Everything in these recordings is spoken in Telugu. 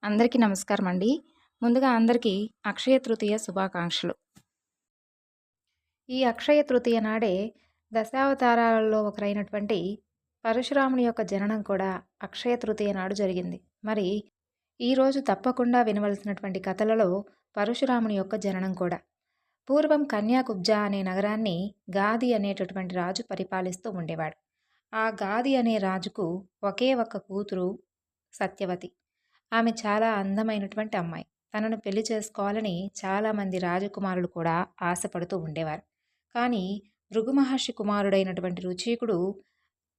అందరికీ నమస్కారం అండి. ముందుగా అందరికీ అక్షయ తృతీయ శుభాకాంక్షలు. ఈ అక్షయ తృతీయ నాడే దశావతారాలలో ఒకరైనటువంటి పరశురాముని యొక్క జననం కూడా అక్షయ తృతీయ నాడు జరిగింది. మరి ఈరోజు తప్పకుండా వినవలసినటువంటి కథలలో పరశురాముని యొక్క జననం కూడా. పూర్వం కన్యాకుబ్జ అనే నగరాన్ని గాది అనేటటువంటి రాజు పరిపాలిస్తూ ఉండేవాడు. ఆ గాది అనే రాజుకు ఒకే ఒక్క కూతురు సత్యవతి. ఆమె చాలా అందమైనటువంటి అమ్మాయి. తనను పెళ్లి చేసుకోవాలని చాలామంది రాజకుమారులు కూడా ఆశపడుతూ ఉండేవారు. కానీ భృగు మహర్షి కుమారుడైనటువంటి రుచీకుడు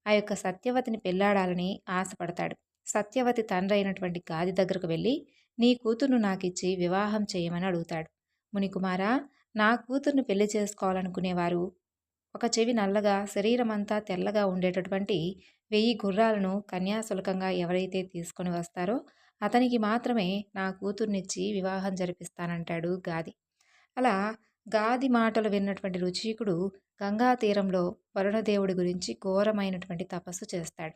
ఆ యొక్క సత్యవతిని పెళ్లాడాలని ఆశపడతాడు. సత్యవతి తండ్రి అయినటువంటి గాది దగ్గరకు వెళ్ళి, నీ కూతుర్ను నాకిచ్చి వివాహం చేయమని అడుగుతాడు. మునికుమారా, నా కూతుర్ను పెళ్లి చేసుకోవాలనుకునేవారు ఒక చెవి నల్లగా శరీరమంతా తెల్లగా ఉండేటటువంటి 1000 గుర్రాలను కన్యాశుల్కంగా ఎవరైతే తీసుకొని వస్తారో అతనికి మాత్రమే నా కూతుర్నిచ్చి వివాహం జరిపిస్తానంటాడు గాది. అలా గాది మాటలు విన్నటువంటి రుచీకుడు గంగా తీరంలో వరుణదేవుడి గురించి ఘోరమైనటువంటి తపస్సు చేస్తాడు.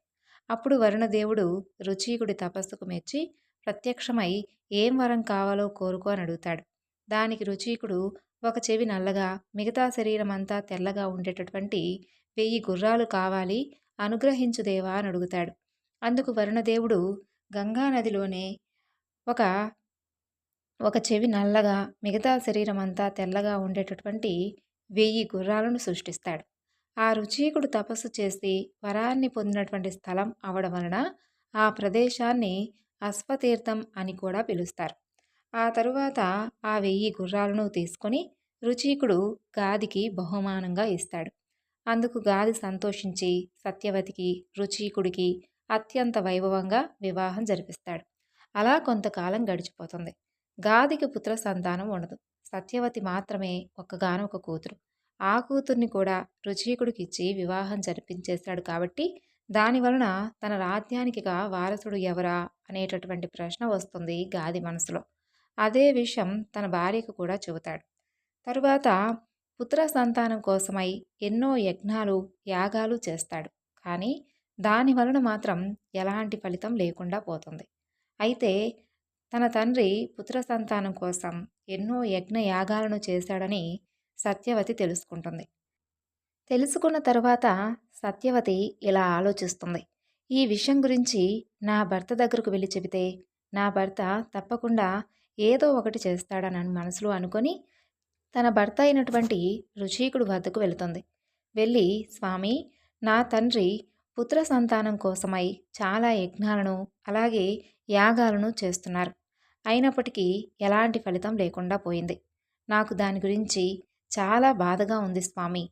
అప్పుడు వరుణదేవుడు రుచీకుడి తపస్సుకు మెచ్చి ప్రత్యక్షమై ఏం వరం కావాలో కోరుకో అని అడుగుతాడు. దానికి రుచీకుడు ఒక చెవి నల్లగా మిగతా శరీరం అంతా తెల్లగా ఉండేటటువంటి 1000 గుర్రాలు కావాలి, అనుగ్రహించు దేవా అని అడుగుతాడు. అందుకు వరుణదేవుడు గంగా నదిలోనే ఒక ఒక చెవి నల్లగా మిగతా శరీరం అంతా తెల్లగా ఉండేటటువంటి 1000 గుర్రాలను సృష్టిస్తాడు. ఆ రుచీకుడు తపస్సు చేసి వరాన్ని పొందినటువంటి స్థలం అవడం వలన ఆ ప్రదేశాన్ని అశ్వతీర్థం అని కూడా పిలుస్తారు. ఆ తరువాత ఆ 1000 గుర్రాలను తీసుకొని రుచీకుడు గాదికి బహుమానంగా ఇస్తాడు. అందుకు గాది సంతోషించి సత్యవతికి రుచీకుడికి అత్యంత వైభవంగా వివాహం జరిపిస్తాడు. అలా కొంతకాలం గడిచిపోతుంది. గాదికి పుత్ర సంతానం ఉండదు. సత్యవతి మాత్రమే ఒక్కగానొక కూతురు. ఆ కూతుర్ని కూడా రుచీకుడికిచ్చి వివాహం జరిపించేశాడు కాబట్టి దానివలన తన రాజ్యానికిగా వారసుడు ఎవరా అనేటటువంటి ప్రశ్న వస్తుంది గాది మనసులో. అదే విషయం తన భార్యకు కూడా చెబుతాడు. తరువాత పుత్ర సంతానం కోసమై ఎన్నో యజ్ఞాలు యాగాలు చేస్తాడు. కానీ దాని వలన మాత్రం ఎలాంటి ఫలితం లేకుండా పోతుంది. అయితే తన తండ్రి పుత్ర సంతానం కోసం ఎన్నో యజ్ఞ యాగాలను చేశాడని సత్యవతి తెలుసుకుంటుంది. తెలుసుకున్న తరువాత సత్యవతి ఇలా ఆలోచిస్తుంది. ఈ విషయం గురించి నా భర్త దగ్గరకు వెళ్ళి చెబితే నా భర్త తప్పకుండా ఏదో ఒకటి చేస్తాడని మనసులో అనుకొని తన భర్త అయినటువంటి రుచీకుడు వద్దకు వెళుతుంది. వెళ్ళి, స్వామి, నా తండ్రి పుత్ర సంతానం కోసమై చాలా యజ్ఞాలను అలాగే యాగాలను చేస్తున్నారు. అయినప్పటికీ ఎలాంటి ఫలితం లేకుండా పోయింది. నాకు దాని గురించి చాలా బాధగా ఉంది స్వామి.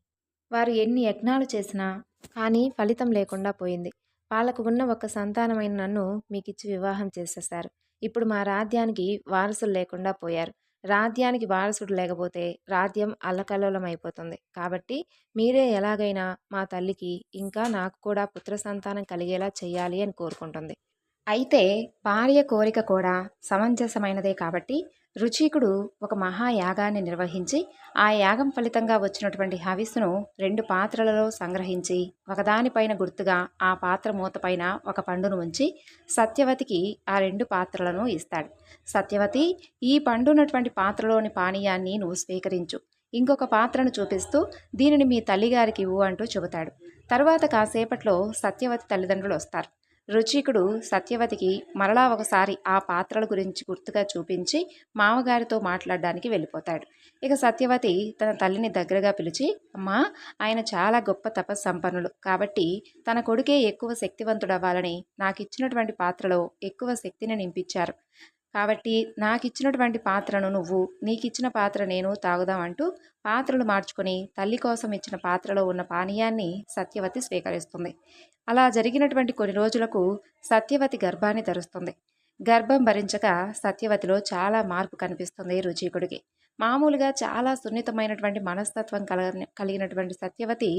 వారు ఎన్ని యజ్ఞాలు చేసినా కానీ ఫలితం లేకుండా పోయింది. వాళ్ళకు ఉన్న ఒక సంతానమైన నన్ను మీకిచ్చి వివాహం చేసేశారు. ఇప్పుడు మా రాజ్యానికి వారసులు లేకుండా పోయారు. రాజ్యానికి వారసుడు లేకపోతే రాజ్యం అల్లకల్లోలం అయిపోతుంది. కాబట్టి మీరే ఎలాగైనా మా తల్లికి ఇంకా నాకు కూడా పుత్ర సంతానం కలిగేలా చెయ్యాలి అని కోరుకుంటుంది. అయితే భార్య కోరిక కూడా సమంజసమైనదే కాబట్టి రుచీకుడు ఒక మహాయాగాన్ని నిర్వహించి ఆ యాగం ఫలితంగా వచ్చినటువంటి హవిస్సును 2 పాత్రలలో సంగ్రహించి ఒకదానిపైన గుర్తుగా ఆ పాత్ర మూతపైన ఒక పండును ఉంచి సత్యవతికి ఆ 2 పాత్రలను ఇస్తాడు. సత్యవతి, ఈ పండున్నటువంటి పాత్రలోని పానీయాన్ని నువ్వు స్వీకరించు. ఇంకొక పాత్రను చూపిస్తూ దీనిని మీ తల్లిగారికి ఇవ్వు అంటూ చెబుతాడు. తర్వాత కాసేపట్లో సత్యవతి తల్లిదండ్రులు వస్తారు. రుచీకుడు సత్యవతికి మరలా ఒకసారి ఆ పాత్రల గురించి గుర్తుగా చూపించి మామగారితో మాట్లాడడానికి వెళ్ళిపోతాడు. ఇక సత్యవతి తన తల్లిని దగ్గరగా పిలిచి, అమ్మా, ఆయన చాలా గొప్ప తపస్సంపన్నులు కాబట్టి తన కొడుకే ఎక్కువ శక్తివంతుడవ్వాలని నాకు ఇచ్చినటువంటి పాత్రలో ఎక్కువ శక్తిని నింపించారు. కాబట్టి నాకిచ్చినటువంటి పాత్రను నువ్వు, నీకిచ్చిన పాత్ర నేను తాగుదామంటూ పాత్రలు మార్చుకొని తల్లి కోసం ఇచ్చిన పాత్రలో ఉన్న పానీయాన్ని సత్యవతి స్వీకరిస్తుంది. అలా జరిగినటువంటి కొన్ని రోజులకు సత్యవతి గర్భాన్ని ధరిస్తుంది. గర్భం భరించక సత్యవతిలో చాలా మార్పు కనిపిస్తుంది రుచీకుడికి. మామూలుగా చాలా సున్నితమైనటువంటి మనస్తత్వం కలిగినటువంటి సత్యవతి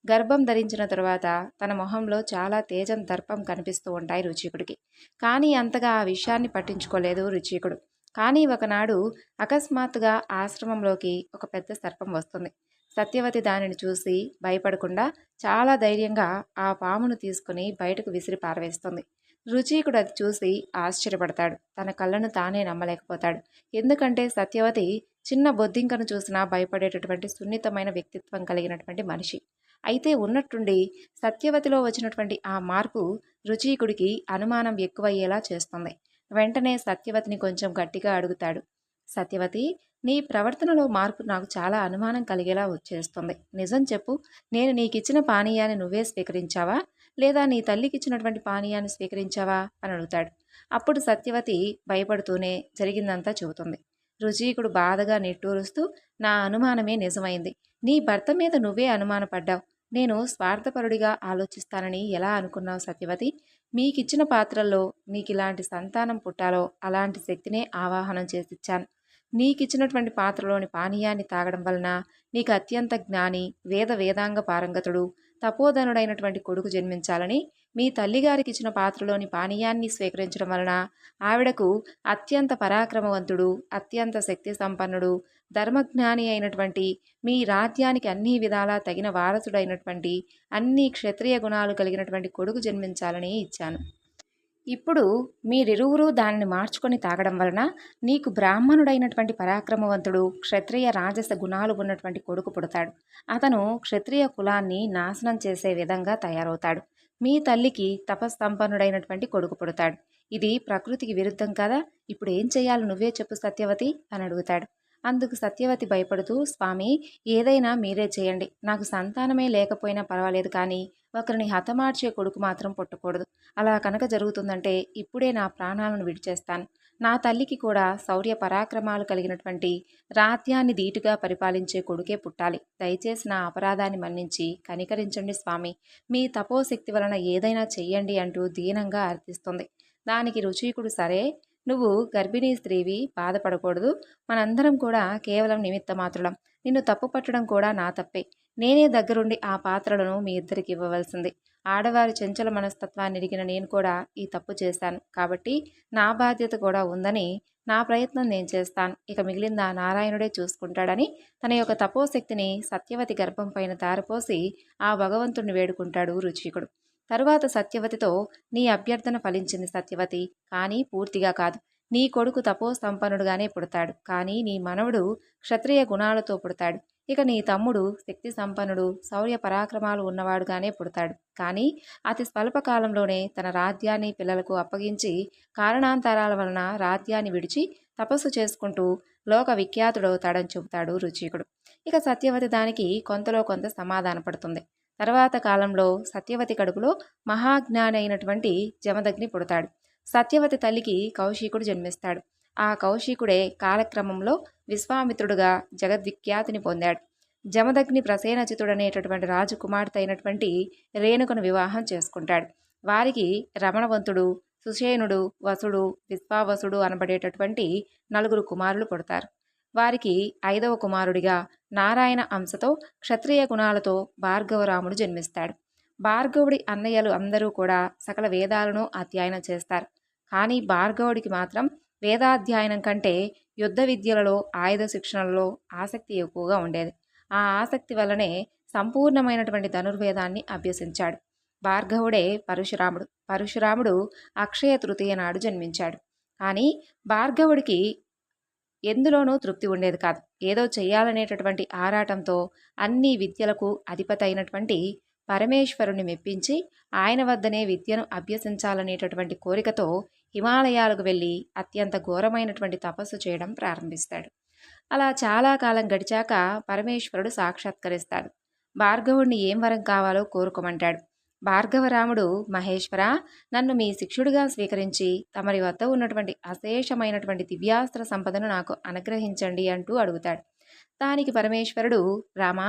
గర్భం ధరించిన తరువాత తన మొహంలో చాలా తేజం దర్పం కనిపిస్తూ ఉంటాయి రుచీకుడికి. కానీ అంతగా ఆ విషయాన్ని పట్టించుకోలేదు రుచీకుడు. కానీ ఒకనాడు అకస్మాత్తుగా ఆశ్రమంలోకి ఒక పెద్ద సర్పం వస్తుంది. సత్యవతి దానిని చూసి భయపడకుండా చాలా ధైర్యంగా ఆ పామును తీసుకుని బయటకు విసిరి పారవేస్తుంది. రుచీకుడు అది చూసి ఆశ్చర్యపడతాడు. తన కళ్ళను తానే నమ్మలేకపోతాడు. ఎందుకంటే సత్యవతి చిన్న బొద్దింకను చూసినా భయపడేటటువంటి సున్నితమైన వ్యక్తిత్వం కలిగినటువంటి మనిషి. అయితే ఉన్నట్టుండి సత్యవతిలో వచ్చినటువంటి ఆ మార్పు రుచీకుడికి అనుమానం ఎక్కువయ్యేలా చేస్తుంది. వెంటనే సత్యవతిని కొంచెం గట్టిగా అడుగుతాడు. సత్యవతి, నీ ప్రవర్తనలో మార్పు నాకు చాలా అనుమానం కలిగేలా వచ్చేస్తుంది. నిజం చెప్పు, నేను నీకిచ్చిన పానీయాన్ని నువ్వే స్వీకరించావా, లేదా నీ తల్లికిచ్చినటువంటి పానీయాన్ని స్వీకరించావా అని అడుగుతాడు. అప్పుడు సత్యవతి భయపడుతూనే జరిగిందంతా చెబుతుంది. రుచీకుడు బాధగా నిట్టూరుస్తూ, నా అనుమానమే నిజమైంది. నీ భర్త మీద నువ్వే అనుమానపడ్డావు. నేను స్వార్థపరుడిగా ఆలోచిస్తానని ఎలా అనుకున్నావు సత్యవతి? మీకిచ్చిన పాత్రల్లో నీకిలాంటి సంతానం పుట్టాలో అలాంటి శక్తినే ఆవాహనం చేసిచ్చాను. నీకిచ్చినటువంటి పాత్రలోని పానీయాన్ని తాగడం వలన నీకు అత్యంత జ్ఞాని, వేదాంగ పారంగతుడు, తపోధనుడైనటువంటి కొడుకు జన్మించాలని, మీ తల్లిగారికి ఇచ్చిన పాత్రలోని పానీయాన్ని స్వీకరించడం వలన ఆవిడకు అత్యంత పరాక్రమవంతుడు, అత్యంత శక్తి సంపన్నుడు, ధర్మజ్ఞాని అయినటువంటి, మీ రాజ్యానికి అన్ని విధాలా తగిన వారసుడైనటువంటి, అన్ని క్షత్రియ గుణాలు కలిగినటువంటి కొడుకు జన్మించాలని ఇచ్చాను. ఇప్పుడు మీరిరువురూ దానిని మార్చుకొని తాగడం వలన నీకు బ్రాహ్మణుడైనటువంటి పరాక్రమవంతుడు, క్షత్రియ రాజస గుణాలు ఉన్నటువంటి కొడుకు పుడతాడు. అతను క్షత్రియ కులాన్ని నాశనం చేసే విధంగా తయారవుతాడు. మీ తల్లికి తపస్సంపన్నుడైనటువంటి కొడుకు పుడతాడు. ఇది ప్రకృతికి విరుద్ధం కదా. ఇప్పుడు ఏం చెయ్యాలో నువ్వే చెప్పు సత్యవతి అని అడుగుతాడు. అందుకు సత్యవతి భయపడుతూ, స్వామి, ఏదైనా మీరే చేయండి. నాకు సంతానమే లేకపోయినా పర్వాలేదు, కానీ ఒకరిని హతమార్చే కొడుకు మాత్రం పుట్టకూడదు. అలా కనుక జరుగుతుందంటే ఇప్పుడే నా ప్రాణాలను విడిచేస్తాను. నా తల్లికి కూడా శౌర్య పరాక్రమాలు కలిగినటువంటి, రాజ్యాన్ని ధీటుగా పరిపాలించే కొడుకే పుట్టాలి. దయచేసి నా అపరాధాన్ని మన్నించి కనికరించండి స్వామి. మీ తపోశక్తి వలన ఏదైనా చెయ్యండి అంటూ దీనంగా అర్థిస్తుంది. దానికి రుచీకుడు, సరే, నువ్వు గర్భిణీ స్త్రీవి, బాధపడకూడదు. మనందరం కూడా కేవలం నిమిత్త మాత్రులం. నిన్ను తప్పు పట్టడం కూడా నా తప్పే. నేనే దగ్గరుండి ఆ పాత్రలను మీ ఇద్దరికి ఇవ్వవలసింది. ఆడవారి చంచల మనస్తత్వాన్ని ఎరిగిన నేను కూడా ఈ తప్పు చేశాను. కాబట్టి నా బాధ్యత కూడా ఉందని, నా ప్రయత్నం నేను చేస్తాను. ఇక మిగిలింది ఆ నారాయణుడే చూసుకుంటాడని తన యొక్క తపోశక్తిని సత్యవతి గర్భం పైన తారపోసి ఆ భగవంతుణ్ణి వేడుకుంటాడు రుచీకుడు. తరువాత సత్యవతితో, నీ అభ్యర్థన ఫలించింది సత్యవతి, కానీ పూర్తిగా కాదు. నీ కొడుకు తపో సంపన్నుడుగానే పుడతాడు, కానీ నీ మనవడు క్షత్రియ గుణాలతో పుడతాడు. ఇక నీ తమ్ముడు శక్తి సంపన్నుడు, శౌర్య పరాక్రమాలు ఉన్నవాడుగానే పుడతాడు. కానీ అతి స్వల్పకాలంలోనే తన రాజ్యాన్ని పిల్లలకు అప్పగించి కారణాంతరాల వలన రాజ్యాన్ని విడిచి తపస్సు చేసుకుంటూ లోక విఖ్యాతుడవుతాడని చెబుతాడు రుచీకుడు. ఇక సత్యవతి దానికి కొంతలో కొంత సమాధానపడుతుంది. తర్వాత కాలంలో సత్యవతి కడుపులో మహాజ్ఞాని అయినటువంటి జమదగ్ని పుడతాడు. సత్యవతి తల్లికి కౌశికుడు జన్మిస్తాడు. ఆ కౌశికుడే కాలక్రమంలో విశ్వామిత్రుడుగా జగద్విఖ్యాతిని పొందాడు. జమదగ్ని ప్రసేనచితుడనేటటువంటి రాజకుమార్తె అయినటువంటి రేణుకను వివాహం చేసుకుంటాడు. వారికి రమణవంతుడు, సుషేనుడు, వసుడు, విశ్వావసుడు అనబడేటటువంటి 4 కుమారులు పుడతారు. వారికి 5వ కుమారుడిగా నారాయణ అంశతో క్షత్రియ గుణాలతో భార్గవరాముడు జన్మిస్తాడు. భార్గవుడి అన్నయ్యలు అందరూ కూడా సకల వేదాలను అధ్యయనం చేస్తారు. కానీ భార్గవుడికి మాత్రం వేదాధ్యయనం కంటే యుద్ధ విద్యలలో, ఆయుధ శిక్షణలలో ఆసక్తి ఎక్కువగా ఉండేది. ఆ ఆసక్తి వల్లనే సంపూర్ణమైనటువంటి ధనుర్వేదాన్ని అభ్యసించాడు. భార్గవుడే పరశురాముడు. పరశురాముడు అక్షయ తృతీయ నాడు జన్మించాడు. కానీ భార్గవుడికి ఎందులోనూ తృప్తి ఉండేది కాదు. ఏదో చెయ్యాలనేటటువంటి ఆరాటంతో అన్ని విద్యలకు అధిపతి అయినటువంటి పరమేశ్వరుని మెప్పించి ఆయన వద్దనే విద్యను అభ్యసించాలనేటటువంటి కోరికతో హిమాలయాలకు వెళ్ళి అత్యంత ఘోరమైనటువంటి తపస్సు చేయడం ప్రారంభిస్తాడు. అలా చాలా కాలం గడిచాక పరమేశ్వరుడు సాక్షాత్కరిస్తాడు. భార్గవుడిని ఏం వరం కావాలో కోరుకోమంటాడు. భార్గవరాముడు, మహేశ్వర, నన్ను మీ శిష్యుడిగా స్వీకరించి తమరి వద్ద ఉన్నటువంటి అశేషమైనటువంటి దివ్యాస్త్ర సంపదను నాకు అనుగ్రహించండి అంటూ అడుగుతాడు. దానికి పరమేశ్వరుడు, రామా,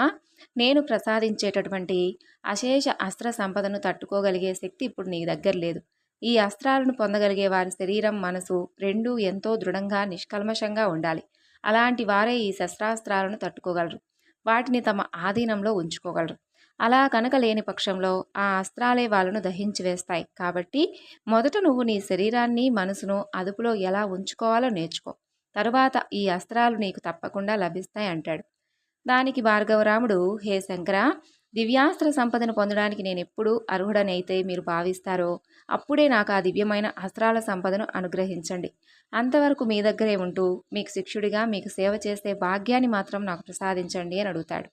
నేను ప్రసాదించేటటువంటి అశేష అస్త్ర సంపదను తట్టుకోగలిగే శక్తి ఇప్పుడు నీ దగ్గర లేదు. ఈ అస్త్రాలను పొందగలిగే వారి శరీరం, మనసు రెండూ ఎంతో దృఢంగా నిష్కల్మషంగా ఉండాలి. అలాంటి వారే ఈ శస్త్రాస్త్రాలను తట్టుకోగలరు. వాటిని తమ ఆధీనంలో ఉంచుకోగలరు. అలా కనుక లేని పక్షంలో ఆ అస్త్రాలే వాళ్ళను దహించి వేస్తాయి. కాబట్టి మొదట నువ్వు నీ శరీరాన్ని, మనసును అదుపులో ఎలా ఉంచుకోవాలో నేర్చుకో. తరువాత ఈ అస్త్రాలు నీకు తప్పకుండా లభిస్తాయి అంటాడు. దానికి భార్గవరాముడు, హే శంకర, దివ్యాస్త్ర సంపదను పొందడానికి నేనెప్పుడు అర్హుడనైతే మీరు భావిస్తారో అప్పుడే నాకు ఆ దివ్యమైన అస్త్రాల సంపదను అనుగ్రహించండి. అంతవరకు మీ దగ్గరే ఉంటూ మీకు శిష్యుడిగా మీకు సేవ చేసే భాగ్యాన్ని మాత్రం నాకు ప్రసాదించండి అని అడుగుతాడు.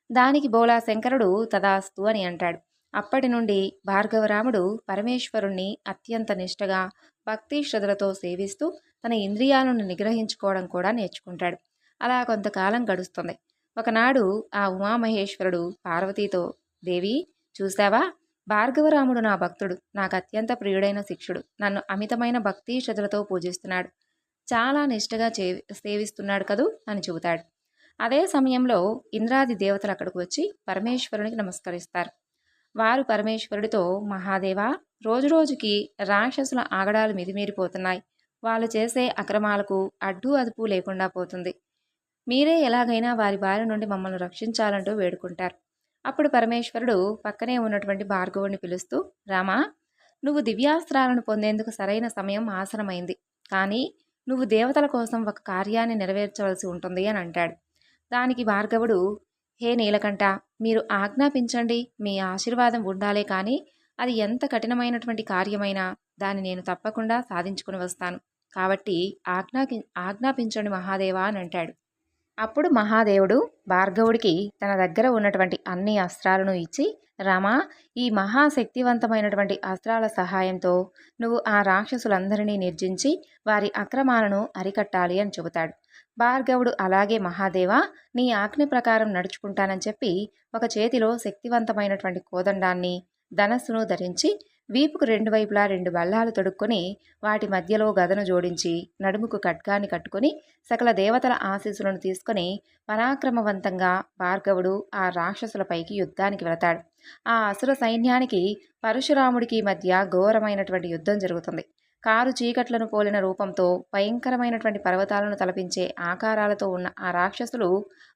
దానికి బోలా శంకరుడు తదాస్తు అని అంటాడు. అప్పటి నుండి భార్గవరాముడు పరమేశ్వరుణ్ణి అత్యంత నిష్టగా భక్తి శ్రద్ధలతో సేవిస్తూ తన ఇంద్రియాలను నిగ్రహించుకోవడం కూడా నేర్చుకుంటాడు. అలా కొంతకాలం గడుస్తుంది. ఒకనాడు ఆ ఉమామహేశ్వరుడు పార్వతీతో, దేవి చూశావా, భార్గవరాముడు నా భక్తుడు, నాకు అత్యంత ప్రియుడైన శిక్షుడు, నన్ను అమితమైన భక్తి శ్రద్ధలతో పూజిస్తున్నాడు, చాలా నిష్టగా సేవిస్తున్నాడు కదూ అని చెబుతాడు. అదే సమయంలో ఇంద్రాది దేవతలు అక్కడికి వచ్చి పరమేశ్వరునికి నమస్కరిస్తారు. వారు పరమేశ్వరుడితో, మహాదేవా, రోజురోజుకి రాక్షసుల ఆగడాలు మితిమీరిపోతున్నాయి, వాళ్ళు చేసే అక్రమాలకు అడ్డు అదుపు లేకుండా పోతుంది, మీరే ఎలాగైనా వారి బారి నుండి మమ్మల్ని రక్షించాలంటూ వేడుకుంటారు. అప్పుడు పరమేశ్వరుడు పక్కనే ఉన్నటువంటి భార్గవుడిని పిలుస్తూ, రామా, నువ్వు దివ్యాస్త్రాలను పొందేందుకు సరైన సమయం ఆసనమైంది, కానీ నువ్వు దేవతల కోసం ఒక కార్యాన్ని నెరవేర్చవలసి ఉంటుంది అని అంటాడు. దానికి భార్గవుడు, హే నీలకంఠ, మీరు ఆజ్ఞాపించండి, మీ ఆశీర్వాదం ఉండాలే కానీ అది ఎంత కఠినమైనటువంటి కార్యమైనా దాన్ని నేను తప్పకుండా సాధించుకుని వస్తాను, కాబట్టి ఆజ్ఞాపించండి మహాదేవా అని అంటాడు. అప్పుడు మహాదేవుడు భార్గవుడికి తన దగ్గర ఉన్నటువంటి అన్ని అస్త్రాలను ఇచ్చి, రామా, ఈ మహాశక్తివంతమైనటువంటి అస్త్రాల సహాయంతో నువ్వు ఆ రాక్షసులందరినీ నిర్జించి వారి అక్రమాలను అరికట్టాలి అని చెబుతాడు. భార్గవుడు అలాగే మహాదేవా, నీ ఆజ్ఞ ప్రకారం నడుచుకుంటానని చెప్పి ఒక చేతిలో శక్తివంతమైనటువంటి కోదండాన్ని ధనస్సును ధరించి వీపుకు రెండు వైపులా 2 బల్లాలు తొడుక్కొని వాటి మధ్యలో గదను జోడించి నడుముకు ఖడ్గాన్ని కట్టుకొని సకల దేవతల ఆశీస్సులను తీసుకొని పరాక్రమవంతంగా భార్గవుడు ఆ రాక్షసులపైకి యుద్ధానికి వెళతాడు. ఆ అసుర సైన్యానికి పరశురాముడికి మధ్య ఘోరమైనటువంటి యుద్ధం జరుగుతుంది. కారు చీకట్లను పోలిన రూపంతో భయంకరమైనటువంటి పర్వతాలను తలపించే ఆకారాలతో ఉన్న ఆ రాక్షసులు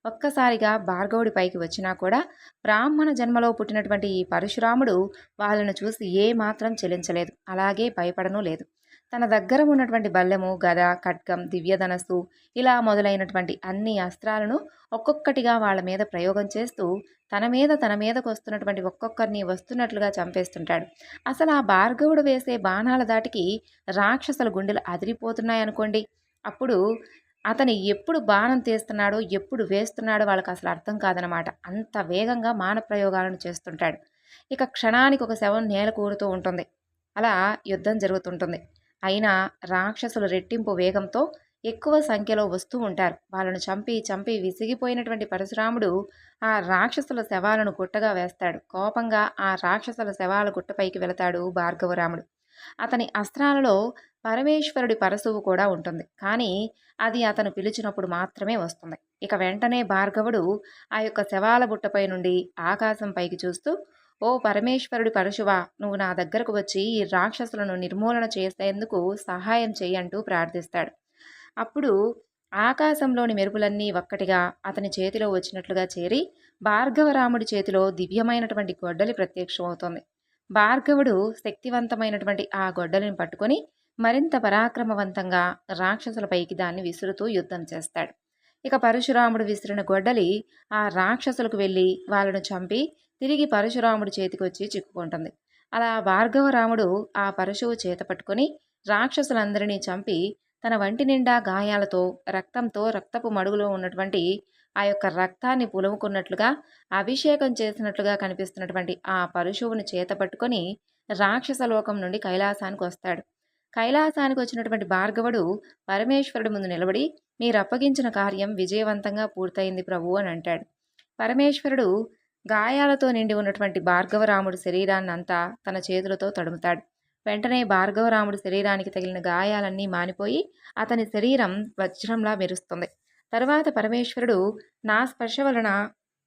ఒక్కసారిగా భార్గవుడి పైకి వచ్చినా కూడా బ్రాహ్మణ జన్మలో పుట్టినటువంటి ఈ పరశురాముడు వాళ్ళను చూసి ఏ మాత్రం చెలించలేదు, అలాగే భయపడనూ లేదు. తన దగ్గర ఉన్నటువంటి బల్లెము, గద, ఖడ్గం, దివ్యధనస్సు ఇలా మొదలైనటువంటి అన్ని అస్త్రాలను ఒక్కొక్కటిగా వాళ్ళ మీద ప్రయోగం చేస్తూ తన మీదకు వస్తున్నటువంటి ఒక్కొక్కరిని వస్తున్నట్లుగా చంపేస్తుంటాడు. అసలు ఆ భార్గవుడు వేసే బాణాల దాటికి రాక్షసుల గుండెలు అదిరిపోతున్నాయనుకోండి. అప్పుడు అతను ఎప్పుడు బాణం తీస్తున్నాడో ఎప్పుడు వేస్తున్నాడో వాళ్ళకి అసలు అర్థం కాదనమాట. అంత వేగంగా ప్రయోగాలను చేస్తుంటాడు. ఇక క్షణానికి ఒక శవం నేల కూరుతూ ఉంటుంది. అలా యుద్ధం జరుగుతుంటుంది. అయినా రాక్షసులు రెట్టింపు వేగంతో ఎక్కువ సంఖ్యలో వస్తూ ఉంటారు. వాళ్ళను చంపి విసిగిపోయినటువంటి పరశురాముడు ఆ రాక్షసుల శవాలను గుట్టగా వేస్తాడు. కోపంగా ఆ రాక్షసుల శవాల గుట్టపైకి వెళతాడు భార్గవరాముడు. అతని అస్త్రాలలో పరమేశ్వరుడి పరశువు కూడా ఉంటుంది, కానీ అది అతను పిలిచినప్పుడు మాత్రమే వస్తుంది. ఇక వెంటనే భార్గవుడు ఆ యొక్క శవాల బుట్టపై నుండి ఆకాశం పైకి చూస్తూ, ఓ పరమేశ్వరుడి పరశువా, నువ్వు నా దగ్గరకు వచ్చి ఈ రాక్షసులను నిర్మూలన చేసేందుకు సహాయం చేయంటూ ప్రార్థిస్తాడు. అప్పుడు ఆకాశంలోని మెరుపులన్నీ ఒక్కటిగా అతని చేతిలో వచ్చినట్లుగా చేరి భార్గవరాముడి చేతిలో దివ్యమైనటువంటి గొడ్డలి ప్రత్యక్షమవుతోంది. భార్గవుడు శక్తివంతమైనటువంటి ఆ గొడ్డలిని పట్టుకొని మరింత పరాక్రమవంతంగా రాక్షసులపైకి దాన్ని విసురుతూ యుద్ధం చేస్తాడు. ఇక పరశురాముడు విసిరిన గొడ్డలి ఆ రాక్షసులకు వెళ్ళి వాళ్ళను చంపి తిరిగి పరశురాముడి చేతికొచ్చి చిక్కుకుంటుంది. అలా భార్గవరాముడు ఆ పరశువు చేత పట్టుకొని రాక్షసులందరినీ చంపి తన వంటి నిండా గాయాలతో రక్తంతో రక్తపు మడుగులో ఉన్నటువంటి ఆ యొక్క రక్తాన్ని పులుముకున్నట్లుగా అభిషేకం చేసినట్లుగా కనిపిస్తున్నటువంటి ఆ పరశువుని చేత పట్టుకొని రాక్షస లోకం నుండి కైలాసానికి వస్తాడు. కైలాసానికి వచ్చినటువంటి భార్గవుడు పరమేశ్వరుడి ముందు నిలబడి, మీరు అప్పగించిన కార్యం విజయవంతంగా పూర్తయింది ప్రభు అని అంటాడు. పరమేశ్వరుడు గాయాలతో నిండి ఉన్నటువంటి భార్గవరాముడి శరీరాన్నంతా తన చేతులతో తడుముతాడు. వెంటనే భార్గవరాముడి శరీరానికి తగిలిన గాయాలన్నీ మానిపోయి అతని శరీరం వజ్రంలా మెరుస్తుంది. తరువాత పరమేశ్వరుడు, నా స్పర్శ వలన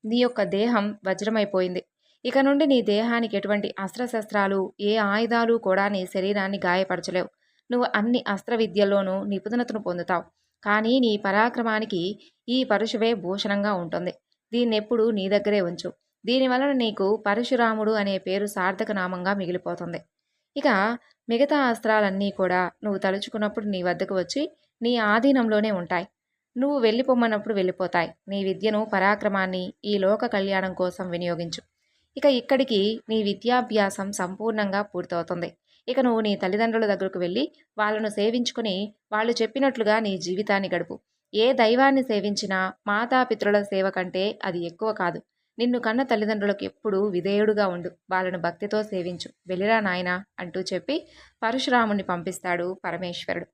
నీ యొక్క దేహం వజ్రమైపోయింది, ఇక నుండి నీ దేహానికి ఎటువంటి అస్త్రశస్త్రాలు ఏ ఆయుధాలు కూడా నీ శరీరాన్ని గాయపరచలేవు, నువ్వు అన్ని అస్త్ర విద్యల్లోనూ నిపుణతను పొందుతావు, కానీ నీ పరాక్రమానికి ఈ పరశువే భూషణంగా ఉంటుంది, దీన్నెప్పుడు నీ దగ్గరే ఉంచు, దీనివలన నీకు పరశురాముడు అనే పేరు సార్థక నామంగా మిగిలిపోతుంది. ఇక మిగతా అస్త్రాలన్నీ కూడా నువ్వు తలుచుకున్నప్పుడు నీ వద్దకు వచ్చి నీ ఆధీనంలోనే ఉంటాయి, నువ్వు వెళ్ళిపొమ్మన్నప్పుడు వెళ్ళిపోతాయి. నీ విద్యను, పరాక్రమాన్ని ఈ లోక కళ్యాణం కోసం వినియోగించు. ఇక ఇక్కడికి నీ విద్యాభ్యాసం సంపూర్ణంగా పూర్తవుతుంది. ఇక నువ్వు నీ తల్లిదండ్రుల దగ్గరకు వెళ్ళి వాళ్ళను సేవించుకుని వాళ్ళు చెప్పినట్లుగా నీ జీవితాన్ని గడుపు. ఏ దైవాన్ని సేవించినా మాతాపితృల సేవ కంటే అది ఎక్కువ కాదు. నిన్ను కన్న తల్లిదండ్రులకు ఎప్పుడూ విధేయుడుగా ఉండు. వాళ్ళను భక్తితో సేవించు. వెళ్ళిరా నాయనా అంటూ చెప్పి పరశురాముణ్ణి పంపిస్తాడు పరమేశ్వరుడు.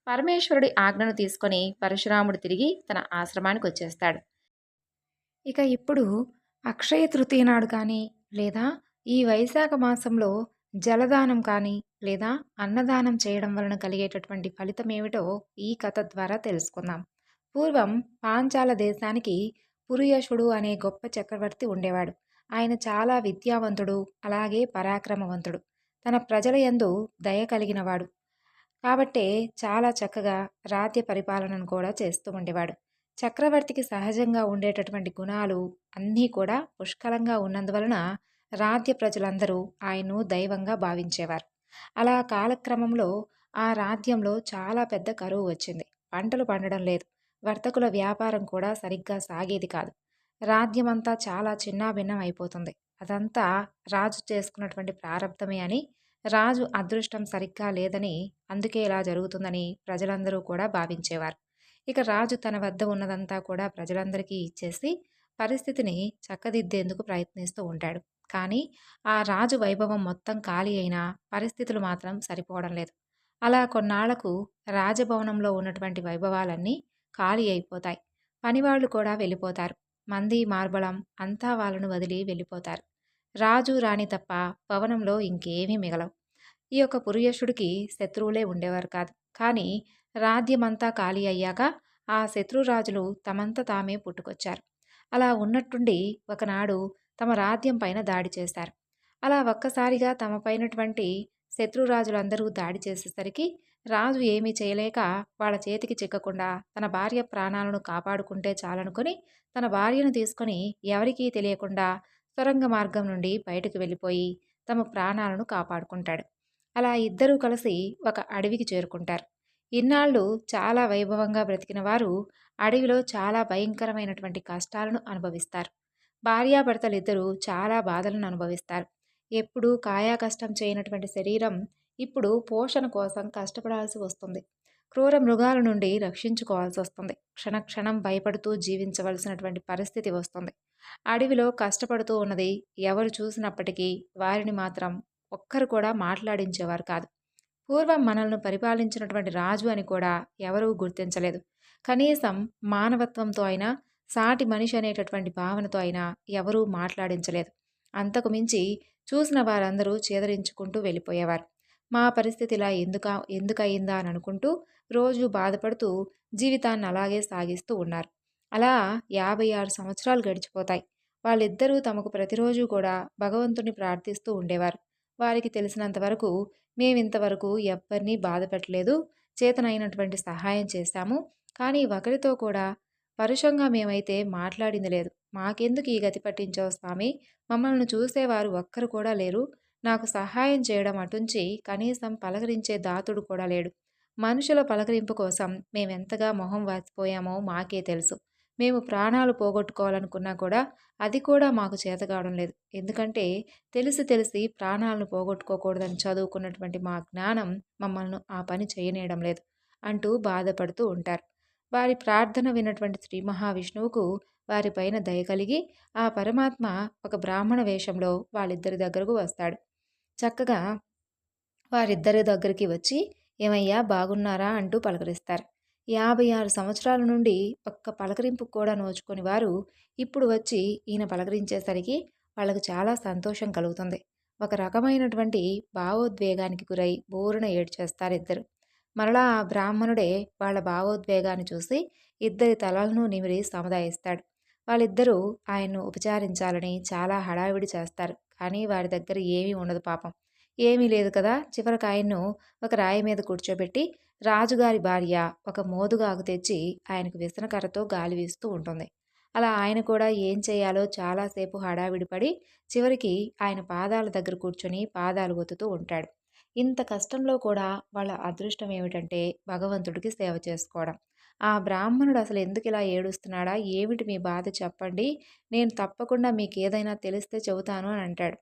పరమేశ్వరుడి ఆజ్ఞను తీసుకొని పరశురాముడు తిరిగి తన ఆశ్రమానికి వచ్చేస్తాడు. ఇక ఇప్పుడు అక్షయ తృతీయ నాడు కానీ లేదా ఈ వైశాఖ మాసంలో జలదానం కానీ లేదా అన్నదానం చేయడం వలన కలిగేటటువంటి ఫలితం ఏమిటో ఈ కథ ద్వారా తెలుసుకుందాం. పూర్వం పాంచాల దేశానికి పురుయశుడు అనే గొప్ప చక్రవర్తి ఉండేవాడు. ఆయన చాలా విద్యావంతుడు, అలాగే పరాక్రమవంతుడు. తన ప్రజల యందు దయ కలిగినవాడు. కాబట్టే చాలా చక్కగా రాజ్య పరిపాలనను కూడా చేస్తూ ఉండేవాడు. చక్రవర్తికి సహజంగా ఉండేటటువంటి గుణాలు అన్నీ కూడా పుష్కలంగా ఉన్నందువలన రాజ్య ప్రజలందరూ ఆయన్ను దైవంగా భావించేవారు. అలా కాలక్రమంలో ఆ రాజ్యంలో చాలా పెద్ద కరువు వచ్చింది. పంటలు పండడం లేదు. వర్తకుల వ్యాపారం కూడా సరిగ్గా సాగేది కాదు. రాజ్యమంతా చాలా చిన్నాభిన్నం అయిపోతుంది. అదంతా రాజు చేసుకున్నటువంటి ప్రారంధమే అని, రాజు అదృష్టం సరిగ్గా లేదని, అందుకే ఇలా జరుగుతుందని ప్రజలందరూ కూడా భావించేవారు. ఇక రాజు తన వద్ద ఉన్నదంతా కూడా ప్రజలందరికీ ఇచ్చేసి పరిస్థితిని చక్కదిద్దేందుకు ప్రయత్నిస్తూ ఉంటాడు. కానీ ఆ రాజు వైభవం మొత్తం ఖాళీ అయినా పరిస్థితులు మాత్రం సరిపోవడం లేదు. అలా కొన్నాళ్లకు రాజభవనంలో ఉన్నటువంటి వైభవాలన్నీ ఖాళీ అయిపోతాయి. పనివాళ్లు కూడా వెళ్ళిపోతారు. మంది మార్బలం అంతా వాళ్ళను వదిలి వెళ్ళిపోతారు. రాజు రాణి తప్ప భవనంలో ఇంకేమీ మిగలవు. ఈ యొక్క పురుషుడికి శత్రువులే ఉండేవారు కాదు. కానీ రాజ్యమంతా ఖాళీ అయ్యాక ఆ శత్రురాజులు తమంత తామే పుట్టుకొచ్చారు. అలా ఉన్నట్టుండి ఒకనాడు తమ రాజ్యం పైన దాడి చేశారు. అలా ఒక్కసారిగా తమ పైనటువంటి శత్రురాజులందరూ దాడి చేసేసరికి రాజు ఏమీ చేయలేక వాళ్ళ చేతికి చిక్కకుండా తన భార్య ప్రాణాలను కాపాడుకుంటే చాలనుకొని తన భార్యను తీసుకొని ఎవరికీ తెలియకుండా సొరంగ మార్గం నుండి బయటకు వెళ్ళిపోయి తమ ప్రాణాలను కాపాడుకుంటాడు. అలా ఇద్దరూ కలిసి ఒక అడవికి చేరుకుంటారు. ఇన్నాళ్ళు చాలా వైభవంగా బ్రతికిన వారు అడవిలో చాలా భయంకరమైనటువంటి కష్టాలను అనుభవిస్తారు. భార్యాభర్తలిద్దరూ చాలా బాధలను అనుభవిస్తారు. ఎప్పుడూ కాయా కష్టం చేయనటువంటి శరీరం ఇప్పుడు పోషణ కోసం కష్టపడాల్సి వస్తుంది. క్రూర మృగాల నుండి రక్షించుకోవాల్సి వస్తుంది. క్షణక్షణం భయపడుతూ జీవించవలసినటువంటి పరిస్థితి వస్తుంది. అడవిలో కష్టపడుతూ ఉన్నది ఎవరు చూసినప్పటికీ వారిని మాత్రం ఒక్కరు కూడా మాట్లాడించేవారు కాదు. పూర్వం మనల్ని పరిపాలించినటువంటి రాజు అని కూడా ఎవరూ గుర్తించలేదు. కనీసం మానవత్వంతో అయినా, సాటి మనిషి అనేటటువంటి భావనతో అయినా ఎవరూ మాట్లాడించలేదు. అంతకు మించి చూసిన వారందరూ చేదరించుకుంటూ వెళ్ళిపోయేవారు. మా పరిస్థితి ఇలా ఎందుకయిందా అని అనుకుంటూ రోజు బాధపడుతూ జీవితాన్ని అలాగే సాగిస్తూ ఉన్నారు. అలా 56 సంవత్సరాలు గడిచిపోతాయి. వాళ్ళిద్దరూ తమకు ప్రతిరోజు కూడా భగవంతుని ప్రార్థిస్తూ ఉండేవారు. వారికి తెలిసినంత వరకు మేమింతవరకు ఎవ్వరినీ బాధ పెట్టలేదు, చేతనైనటువంటి సహాయం చేశాము. కానీ ఒకరితో కూడా పరుషంగా మేమైతే మాట్లాడింది లేదు. మాకెందుకు ఈ గతి పట్టించావు స్వామి? మమ్మల్ని చూసేవారు ఒక్కరు కూడా లేరు. నాకు సహాయం చేయడం అటుంచి కనీసం పలకరించే దాతుడు కూడా లేడు. మనుషుల పలకరింపు కోసం మేమెంతగా మొహం వాచిపోయామో మాకే తెలుసు. మేము ప్రాణాలు పోగొట్టుకోవాలనుకున్నా కూడా అది కూడా మాకు చేతకావడం లేదు. ఎందుకంటే తెలిసి ప్రాణాలను పోగొట్టుకోకూడదని చదువుకున్నటువంటి మా జ్ఞానం మమ్మల్ని ఆ పని చేయనీయడం లేదు అంటూ బాధపడుతూ ఉంటారు. వారి ప్రార్థన విన్నటువంటి శ్రీ మహావిష్ణువుకు వారిపైన దయ కలిగి ఆ పరమాత్మ ఒక బ్రాహ్మణ వేషంలో వాళ్ళిద్దరి దగ్గరకు వస్తాడు. చక్కగా వారిద్దరి దగ్గరికి వచ్చి ఏమయ్యా బాగున్నారా అంటూ పలకరిస్తారు. 56 సంవత్సరాల నుండి ఒక్క పలకరింపు కూడా నోచుకొని వారు ఇప్పుడు వచ్చి ఈయన పలకరించేసరికి వాళ్ళకు చాలా సంతోషం కలుగుతుంది. ఒక రకమైనటువంటి భావోద్వేగానికి గురై బోరున ఏడ్చేస్తారిద్దరు. మరలా ఆ బ్రాహ్మణుడే వాళ్ళ భావోద్వేగాన్ని చూసి ఇద్దరి తలలను నిమిరి సముదాయిస్తాడు. వాళ్ళిద్దరూ ఆయన్ను ఉపచారించాలని చాలా హడావిడి చేస్తారు. కానీ వారి దగ్గర ఏమీ ఉండదు పాపం. ఏమీ లేదు కదా. చివరికి ఆయన్ను ఒక రాయి మీద కూర్చోబెట్టి రాజుగారి భార్య ఒక మోదుగాకు తెచ్చి ఆయనకు విసనకర్రతో గాలి వీస్తూ ఉంటుంది. అలా ఆయన కూడా ఏం చేయాలో చాలాసేపు హడావిడి పడి చివరికి ఆయన పాదాల దగ్గర కూర్చొని పాదాలు ఒత్తుతూ ఉంటాడు. ఇంత కష్టంలో కూడా వాళ్ళ అదృష్టం ఏమిటంటే భగవంతుడికి సేవ చేసుకోవడం. ఆ బ్రాహ్మణుడు అసలు ఎందుకు ఇలా ఏడుస్తున్నాడా? ఏమిటి మీ బాధ చెప్పండి. నేను తప్పకుండా మీకేదైనా తెలిస్తే చెబుతాను అని అంటాడు.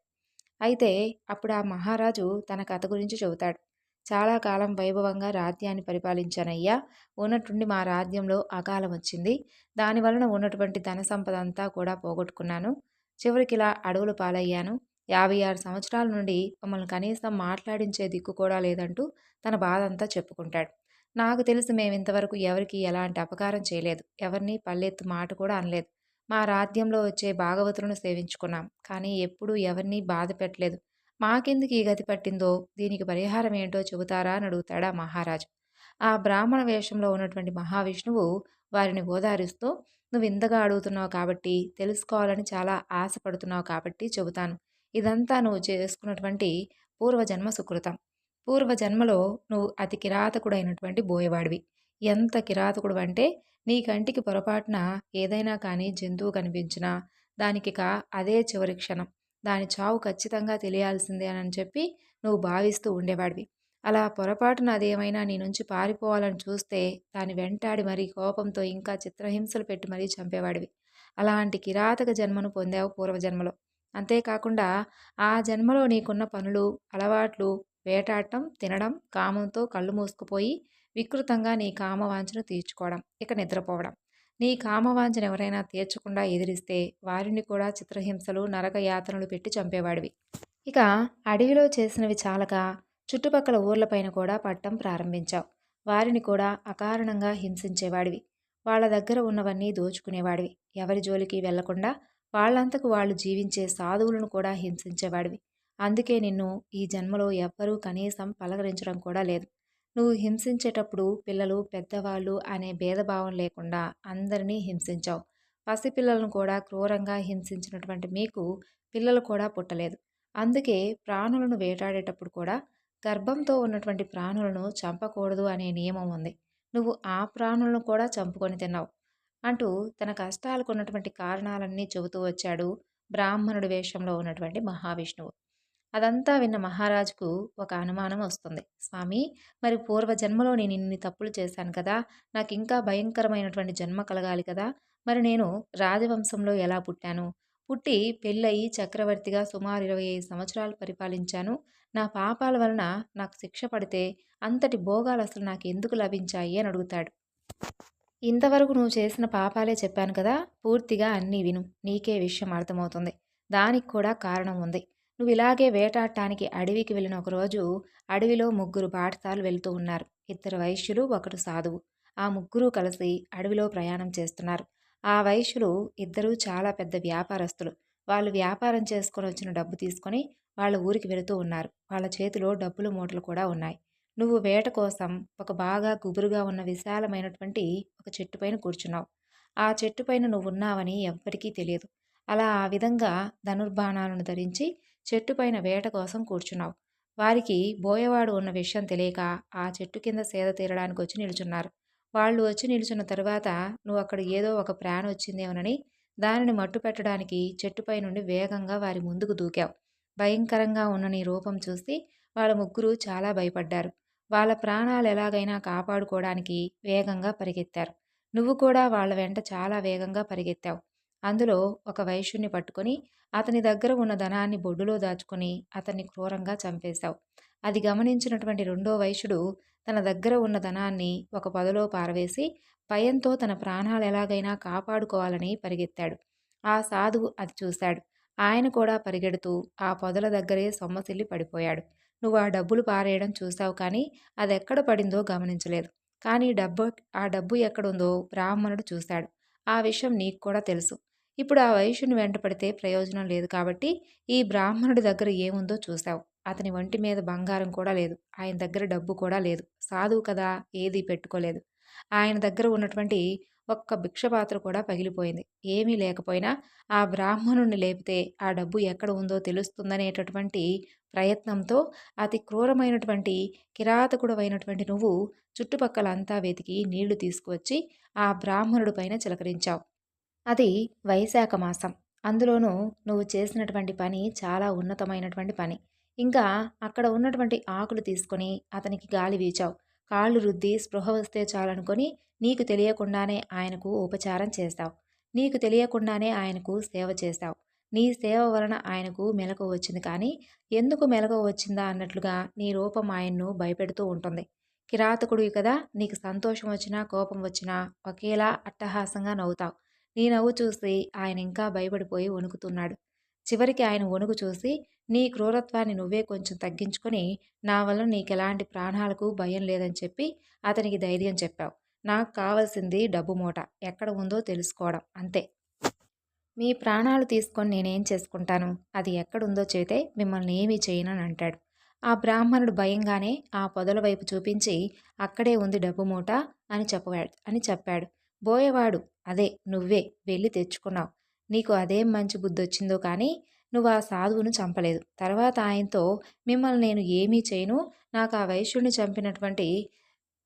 అయితే అప్పుడు ఆ మహారాజు తన కథ గురించి చెబుతాడు. చాలా కాలం వైభవంగా రాజ్యాన్ని పరిపాలించానయ్యా. ఉన్నట్టుండి మా రాజ్యంలో అకాలం వచ్చింది. దాని వలన ఉన్నటువంటి ధన సంపద అంతా కూడా పోగొట్టుకున్నాను. చివరికిలా అడవుల పాలయ్యాను. 56 సంవత్సరాల నుండి మమ్మల్ని కనీసం మాట్లాడించే దిక్కు కూడా లేదంటూ తన బాధంతా చెప్పుకుంటాడు. నాకు తెలిసి మేమింతవరకు ఎవరికీ ఎలాంటి అపకారం చేయలేదు. ఎవరిని పల్లెత్తు మాట కూడా అనలేదు. మా రాజ్యంలో వచ్చే భాగవతులను సేవించుకున్నాం. కానీ ఎప్పుడూ ఎవరినీ బాధ పెట్టలేదు. మాకెందుకు ఈ గతి పట్టిందో, దీనికి పరిహారం ఏంటో చెబుతారా అని అడుగుతాడు ఆ మహారాజు. ఆ బ్రాహ్మణ వేషంలో ఉన్నటువంటి మహావిష్ణువు వారిని ఓదారుస్తూ, నువ్వు ఇంతగా అడుగుతున్నావు కాబట్టి, తెలుసుకోవాలని చాలా ఆశపడుతున్నావు కాబట్టి చెబుతాను. ఇదంతా నువ్వు చేసుకున్నటువంటి పూర్వజన్మ సుకృతం. పూర్వజన్మలో నువ్వు అతి కిరాతకుడైనటువంటి బోయవాడివి. ఎంత కిరాతకుడు అంటే నీ కంటికి పొరపాటున ఏదైనా కానీ జంతువు కనిపించినా దానికిక అదే చివరి క్షణం. దాని చావు ఖచ్చితంగా తెలియాల్సిందే అని చెప్పి నువ్వు భావిస్తూ ఉండేవాడివి. అలా పొరపాటున అదేమైనా నీ నుంచి పారిపోవాలని చూస్తే దాన్ని వెంటాడి మరీ కోపంతో ఇంకా చిత్రహింసలు పెట్టి మరీ చంపేవాడివి. అలాంటి కిరాతక జన్మను పొందావు పూర్వజన్మలో. అంతేకాకుండా ఆ జన్మలో నీకున్న పనులు, అలవాట్లు వేటాడటం, తినడం, కామంతో కళ్ళు మూసుకుపోయి వికృతంగా నీ కామవాంఛను తీర్చుకోవడం, ఇక నిద్రపోవడం. నీ కామవాంఛను ఎవరైనా తీర్చకుండా ఎదిరిస్తే వారిని కూడా చిత్రహింసలు, నరక యాతనలు పెట్టి చంపేవాడివి. ఇక అడవిలో చేసినవి చాలక చుట్టుపక్కల ఊర్లపైన కూడా పట్టం ప్రారంభించావు. వారిని కూడా అకారణంగా హింసించేవాడివి. వాళ్ళ దగ్గర ఉన్నవన్నీ దోచుకునేవాడివి. ఎవరి జోలికి వెళ్లకుండా వాళ్ళంతకు వాళ్ళు జీవించే సాధువులను కూడా హింసించేవాడివి. అందుకే నిన్ను ఈ జన్మలో ఎవ్వరూ కనీసం పలకరించడం కూడా లేదు. నువ్వు హింసించేటప్పుడు పిల్లలు, పెద్దవాళ్ళు అనే భేదభావం లేకుండా అందరినీ హింసించావు. పసిపిల్లలను కూడా క్రూరంగా హింసించినటువంటి మీకు పిల్లలు కూడా పుట్టలేదు. అందుకే ప్రాణులను వేటాడేటప్పుడు కూడా గర్భంతో ఉన్నటువంటి ప్రాణులను చంపకూడదు అనే నియమం ఉంది. నువ్వు ఆ ప్రాణులను కూడా చంపుకొని తిన్నావు అంటూ తన కష్టాలకు ఉన్నటువంటి కారణాలన్నీ చెబుతూ వచ్చాడు బ్రాహ్మణుడి వేషంలో ఉన్నటువంటి మహావిష్ణువు. అదంతా విన్న మహారాజుకు ఒక అనుమానం వస్తుంది. స్వామి, మరి పూర్వజన్మలో నేను ఇన్ని తప్పులు చేశాను కదా, నాకు ఇంకా భయంకరమైనటువంటి జన్మ కలగాలి కదా, మరి నేను రాజవంశంలో ఎలా పుట్టాను? పుట్టి పెళ్ళయి చక్రవర్తిగా సుమారు 25 సంవత్సరాలు పరిపాలించాను. నా పాపాల వలన నాకు శిక్ష పడితే అంతటి భోగాలు అసలు నాకు ఎందుకు లభించాయి అని అడుగుతాడు. ఇంతవరకు నువ్వు చేసిన పాపాలే చెప్పాను కదా, పూర్తిగా అన్నీ విను. నీకే విషయం అర్థమవుతుంది. దానికి కూడా కారణం ఉంది. నువ్వు ఇలాగే వేటాడటానికి అడవికి వెళ్ళిన ఒకరోజు అడవిలో 3 బాటసారులు వెళ్తూ ఉన్నారు. 2 వైశ్యులు, 1 సాధువు. ఆ ముగ్గురు కలిసి అడవిలో ప్రయాణం చేస్తున్నారు. ఆ వైశ్యులు ఇద్దరూ చాలా పెద్ద వ్యాపారస్తులు. వాళ్ళు వ్యాపారం చేసుకొని వచ్చిన డబ్బు తీసుకొని వాళ్ళ ఊరికి వెళుతూ ఉన్నారు. వాళ్ళ చేతిలో డబ్బుల మూటలు కూడా ఉన్నాయి. నువ్వు వేట కోసం ఒక బాగా గుబురుగా ఉన్న విశాలమైనటువంటి ఒక చెట్టు పైన కూర్చున్నావు. ఆ చెట్టు పైన నువ్వున్నావని ఎవ్వరికీ తెలియదు. అలా ఆ విధంగా ధనుర్బాణాలను ధరించి చెట్టు పైన వేట కోసం కూర్చున్నావు. వారికి బోయవాడు ఉన్న విషయం తెలియక ఆ చెట్టు కింద సేద తీరడానికి వచ్చి నిల్చున్నారు. వాళ్ళు వచ్చి నిల్చున్న తరువాత నువ్వు అక్కడ ఏదో ఒక ప్రాణి వచ్చిందేమోనని దానిని మట్టు పెట్టడానికి చెట్టుపై నుండి వేగంగా వారి ముందుకు దూకావు. భయంకరంగా ఉన్న నీ రూపం చూసి వాళ్ళ ముగ్గురు చాలా భయపడ్డారు. వాళ్ళ ప్రాణాలు ఎలాగైనా కాపాడుకోవడానికి వేగంగా పరిగెత్తారు. నువ్వు కూడా వాళ్ళ వెంట చాలా వేగంగా పరిగెత్తావు. అందులో ఒక వైశ్యుణ్ణి పట్టుకొని అతని దగ్గర ఉన్న ధనాన్ని బొడ్డులో దాచుకొని అతన్ని క్రూరంగా చంపేశావు. అది గమనించినటువంటి రెండో వైశ్యుడు తన దగ్గర ఉన్న ధనాన్ని ఒక పొదలో పారవేసి భయంతో తన ప్రాణాలు ఎలాగైనా కాపాడుకోవాలని పరిగెత్తాడు. ఆ సాధువు అది చూశాడు. ఆయన కూడా పరిగెడుతూ ఆ పొదల దగ్గరే సొమ్మసిల్లి పడిపోయాడు. నువ్వు ఆ డబ్బులు పారేయడం చూశావు కానీ అదెక్కడ పడిందో గమనించలేదు. కానీ ఆ డబ్బు ఎక్కడుందో బ్రాహ్మణుడు చూశాడు. ఆ విషయం నీకు కూడా తెలుసు. ఇప్పుడు ఆ వైశ్యుని వెంటపడితే ప్రయోజనం లేదు కాబట్టి ఈ బ్రాహ్మణుడి దగ్గర ఏముందో చూశావు. అతని ఒంటి మీద బంగారం కూడా లేదు. ఆయన దగ్గర డబ్బు కూడా లేదు. సాధువు కదా, ఏదీ పెట్టుకోలేదు. ఆయన దగ్గర ఉన్నటువంటి ఒక్క భిక్షపాత్ర కూడా పగిలిపోయింది. ఏమీ లేకపోయినా ఆ బ్రాహ్మణుణ్ణి లేపితే ఆ డబ్బు ఎక్కడ ఉందో తెలుస్తుందనేటటువంటి ప్రయత్నంతో అతి క్రూరమైనటువంటి కిరాతకుడవైనటువంటి నువ్వు చుట్టుపక్కలంతా వెతికి నీళ్లు తీసుకువచ్చి ఆ బ్రాహ్మణుడి పైన చిలకరించావు. అది వైశాఖ మాసం. అందులోనూ నువ్వు చేసినటువంటి పని చాలా ఉన్నతమైనటువంటి పని. ఇంకా అక్కడ ఉన్నటువంటి ఆకులు తీసుకొని అతనికి గాలి వీచావు. కాళ్ళు రుద్ది స్పృహ వస్తే చాలనుకొని నీకు తెలియకుండానే ఆయనకు ఉపచారం చేశావు. నీకు తెలియకుండానే ఆయనకు సేవ చేశావు. నీ సేవ వలన ఆయనకు మెలకువ వచ్చింది కానీ ఎందుకు మెలకువ వచ్చిందా అన్నట్లుగా నీ రూపం ఆయన్ను భయపెడుతూ ఉంటుంది. కిరాతకుడివి కదా, నీకు సంతోషం వచ్చినా కోపం వచ్చినా ఒకేలా అట్టహాసంగా నవ్వుతావు. నీ నవ్వు చూసి ఆయన ఇంకా భయపడిపోయి వణుకుతున్నాడు. చివరికి ఆయన వణుకు చూసి నీ క్రూరత్వాన్ని నువ్వే కొంచెం తగ్గించుకొని నా వల్ల నీకెలాంటి ప్రాణాలకు భయం లేదని చెప్పి అతనికి ధైర్యం చెప్పావు. నాకు కావాల్సింది డబ్బు మూట ఎక్కడ ఉందో తెలుసుకోవడం అంతే. మీ ప్రాణాలు తీసుకొని నేనేం చేసుకుంటాను, అది ఎక్కడుందో చెబితే మిమ్మల్ని ఏమీ చేయనని అంటాడు. ఆ బ్రాహ్మణుడు భయంగానే ఆ పొదల వైపు చూపించి అక్కడే ఉంది డబ్బు మూట అని చెప్పాడు. బోయేవాడు అదే నువ్వే వెళ్ళి తెచ్చుకున్నావు. నీకు అదేం మంచి బుద్ధొచ్చిందో కానీ నువ్వు ఆ సాధువును చంపలేదు. తర్వాత ఆయనతో మిమ్మల్ని నేను ఏమీ చేయను, నాకు ఆ వైశ్యుడిని చంపినటువంటి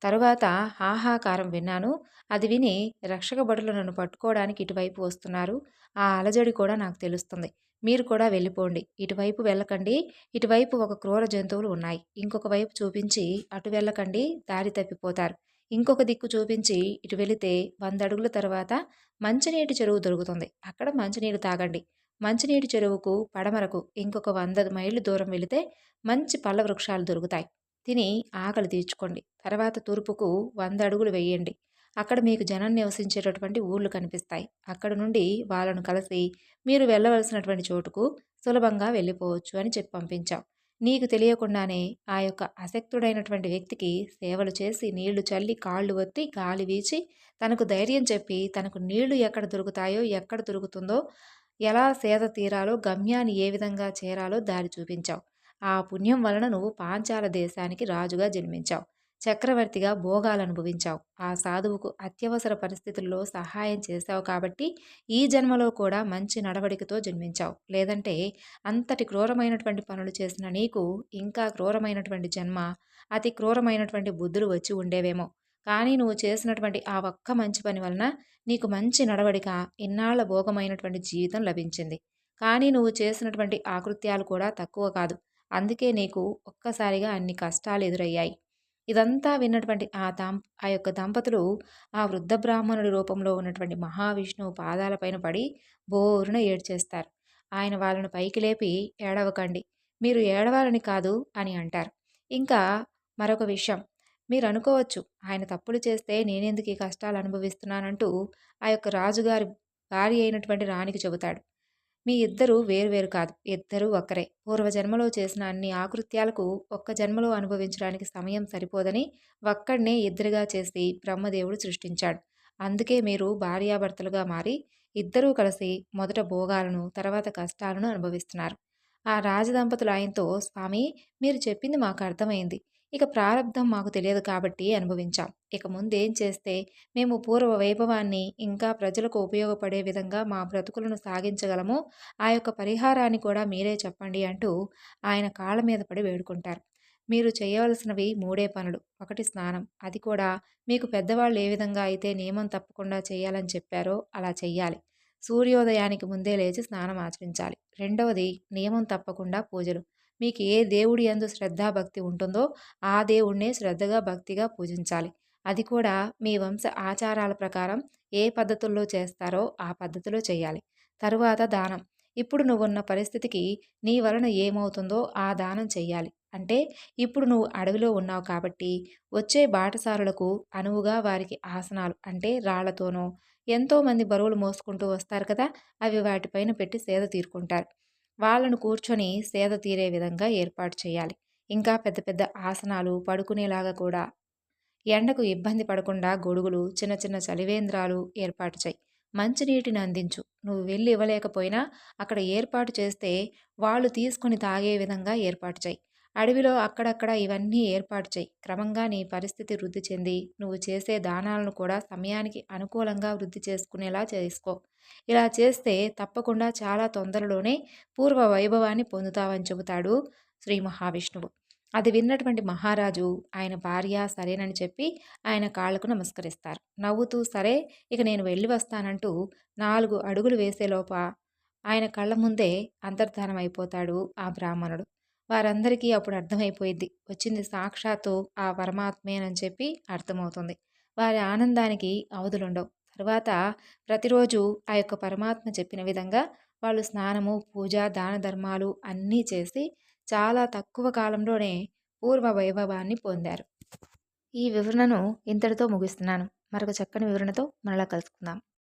తరువాత హాహాకారం విన్నాను. అది విని రక్షక భటులు నన్ను పట్టుకోవడానికి ఇటువైపు వస్తున్నారు. ఆ అలజడి కూడా నాకు తెలుస్తుంది. మీరు కూడా వెళ్ళిపోండి. ఇటువైపు వెళ్ళకండి. ఇటువైపు ఒక క్రూర జంతువులు ఉన్నాయి. ఇంకొక వైపు చూపించి అటు వెళ్ళకండి, దారి తప్పిపోతారు. ఇంకొక దిక్కు చూపించి ఇటు వెళితే 100 అడుగుల తర్వాత మంచినీటి చెరువు దొరుకుతుంది. అక్కడ మంచినీరు తాగండి. మంచినీటి చెరువుకు పడమరకు ఇంకొక 100 మైళ్ళు దూరం వెళితే మంచి పళ్ళ వృక్షాలు దొరుకుతాయి. తిని ఆకలి తీర్చుకోండి. తర్వాత తూర్పుకు 100 అడుగులు వేయండి. అక్కడ మీకు జనం నివసించేటటువంటి ఊళ్ళు కనిపిస్తాయి. అక్కడ నుండి వాళ్ళను కలిసి మీరు వెళ్ళవలసినటువంటి చోటుకు సులభంగా వెళ్ళిపోవచ్చు అని చెప్పి పంపించాం. నీకు తెలియకుండానే ఆ యొక్క అశక్తుడైనటువంటి వ్యక్తికి సేవలు చేసి నీళ్లు చల్లి కాళ్ళు ఒత్తి గాలి వీచి తనకు ధైర్యం చెప్పి తనకు నీళ్లు ఎక్కడ దొరుకుతాయో ఎక్కడ దొరుకుతుందో ఎలా సేద తీరాలో గమ్యాన్ని ఏ విధంగా చేరాలో దారి చూపించావు. ఆ పుణ్యం వలన నువ్వు పాంచాల దేశానికి రాజుగా జన్మించావు. చక్రవర్తిగా భోగాలు అనుభవించావు. ఆ సాధువుకు అత్యవసర పరిస్థితుల్లో సహాయం చేశావు కాబట్టి ఈ జన్మలో కూడా మంచి నడవడికతో జన్మించావు. లేదంటే అంతటి క్రూరమైనటువంటి పనులు చేసిన నీకు ఇంకా క్రూరమైనటువంటి జన్మ, అతి క్రూరమైనటువంటి బుద్ధులు వచ్చి ఉండేవేమో. కానీ నువ్వు చేసినటువంటి ఆ ఒక్క మంచి పని వలన నీకు మంచి నడవడిక, ఇన్నాళ్ల భోగమైనటువంటి జీవితం లభించింది. కానీ నువ్వు చేసినటువంటి ఆకృత్యాలు కూడా తక్కువ కాదు. అందుకే నీకు ఒక్కసారిగా అన్ని కష్టాలు ఎదురయ్యాయి. ఇదంతా విన్నటువంటి ఆ యొక్క దంపతులు ఆ వృద్ధ బ్రాహ్మణుడి రూపంలో ఉన్నటువంటి మహావిష్ణువు పాదాలపైన పడి బోరున ఏడ్చేస్తారు. ఆయన వాళ్ళను పైకి లేపి ఏడవకండి, మీరు ఏడవాలని కాదు అని అంటారు. ఇంకా మరొక విషయం, మీరు అనుకోవచ్చు ఆయన తప్పులు చేస్తే నేనెందుకు ఈ కష్టాలు అనుభవిస్తున్నానంటూ ఆ యొక్క రాజుగారి భార్య అయినటువంటి రాణికి చెబుతాడు. మీ ఇద్దరూ వేరువేరు కాదు, ఇద్దరూ ఒక్కరే. పూర్వజన్మలో చేసిన అన్ని ఆకృత్యాలకు ఒక్క జన్మలో అనుభవించడానికి సమయం సరిపోదని ఒక్కడినే ఇద్దరుగా చేసి బ్రహ్మదేవుడు సృష్టించాడు. అందుకే మీరు భార్యాభర్తలుగా మారి ఇద్దరూ కలిసి మొదట భోగాలను తర్వాత కష్టాలను అనుభవిస్తున్నారు. ఆ రాజదంపతులు ఆయనతో, స్వామి మీరు చెప్పింది మాకు అర్థమైంది. ఇక ప్రారంధం మాకు తెలియదు కాబట్టి అనుభవించాం. ఇక ముందేం చేస్తే మేము పూర్వ వైభవాన్ని ఇంకా ప్రజలకు ఉపయోగపడే విధంగా మా బ్రతుకులను సాగించగలమో ఆ యొక్క పరిహారాన్ని కూడా మీరే చెప్పండి అంటూ ఆయన కాళ్ళ మీద పడి వేడుకుంటారు. మీరు చేయవలసినవి 3 పనులు. 1 స్నానం, అది కూడా మీకు పెద్దవాళ్ళు ఏ విధంగా అయితే నియమం తప్పకుండా చేయాలని చెప్పారో అలా చెయ్యాలి. సూర్యోదయానికి ముందే లేచి స్నానం ఆచరించాలి. రెండవది నియమం తప్పకుండా పూజలు. మీకు ఏ దేవుడి యందు శ్రద్ధాభక్తి ఉంటుందో ఆ దేవుణ్ణే శ్రద్ధగా భక్తిగా పూజించాలి. అది కూడా మీ వంశ ఆచారాల ప్రకారం ఏ పద్ధతుల్లో చేస్తారో ఆ పద్ధతిలో చేయాలి. తరువాత దానం. ఇప్పుడు నువ్వున్న పరిస్థితికి నీ వలన ఏమవుతుందో ఆ దానం చెయ్యాలి. అంటే ఇప్పుడు నువ్వు అడవిలో ఉన్నావు కాబట్టి వచ్చే బాటసారులకు అనువుగా వారికి ఆసనాలు అంటే రాళ్లతోనో ఎంతోమంది బరువులు మోసుకుంటూ వస్తారు కదా, అవి వాటిపైన పెట్టి సేద తీరుకుంటారు. వాళ్ళను కూర్చొని సేద తీరే విధంగా ఏర్పాటు చేయాలి. ఇంకా పెద్ద పెద్ద ఆసనాలు పడుకునేలాగా కూడా ఎండకు ఇబ్బంది పడకుండా గొడుగులు, చిన్న చిన్న చలివేంద్రాలు ఏర్పాటు చేయి. మంచినీటిని అందించు. నువ్వు వెళ్ళి ఇవ్వలేకపోయినా అక్కడ ఏర్పాటు చేస్తే వాళ్ళు తీసుకుని తాగే విధంగా ఏర్పాటు చేయి. అడవిలో అక్కడక్కడ ఇవన్నీ ఏర్పాటు చేయి. క్రమంగా నీ పరిస్థితి వృద్ధి చెంది నువ్వు చేసే దానాలను కూడా సమయానికి అనుకూలంగా వృద్ధి చేసుకునేలా చేసుకో. ఇలా చేస్తే తప్పకుండా చాలా తొందరలోనే పూర్వ వైభవాన్ని పొందుతావని చెబుతాడు శ్రీ మహావిష్ణువు. అది విన్నటువంటి మహారాజు ఆయన భార్య సరేనని చెప్పి ఆయన కాళ్లకు నమస్కరిస్తారు. నవ్వుతూ సరే ఇక నేను వెళ్ళి వస్తానంటూ 4 అడుగులు వేసేలోప ఆయన కళ్ళ ముందే అంతర్ధానం అయిపోతాడు ఆ బ్రాహ్మణుడు. వారందరికీ అప్పుడు అర్థమైపోయిద్ది. వచ్చింది సాక్షాత్తు ఆ పరమాత్మేనని చెప్పి అర్థమవుతుంది. వారి ఆనందానికి అవధులుండవు. తరువాత ప్రతిరోజు ఆ యొక్క పరమాత్మ చెప్పిన విధంగా వాళ్ళు స్నానము, పూజ, దాన ధర్మాలు అన్నీ చేసి చాలా తక్కువ కాలంలోనే పూర్వ వైభవాన్ని పొందారు. ఈ వివరణను ఇంతటితో ముగిస్తున్నాను. మరొక చక్కని వివరణతో మరలా కలుసుకుందాం.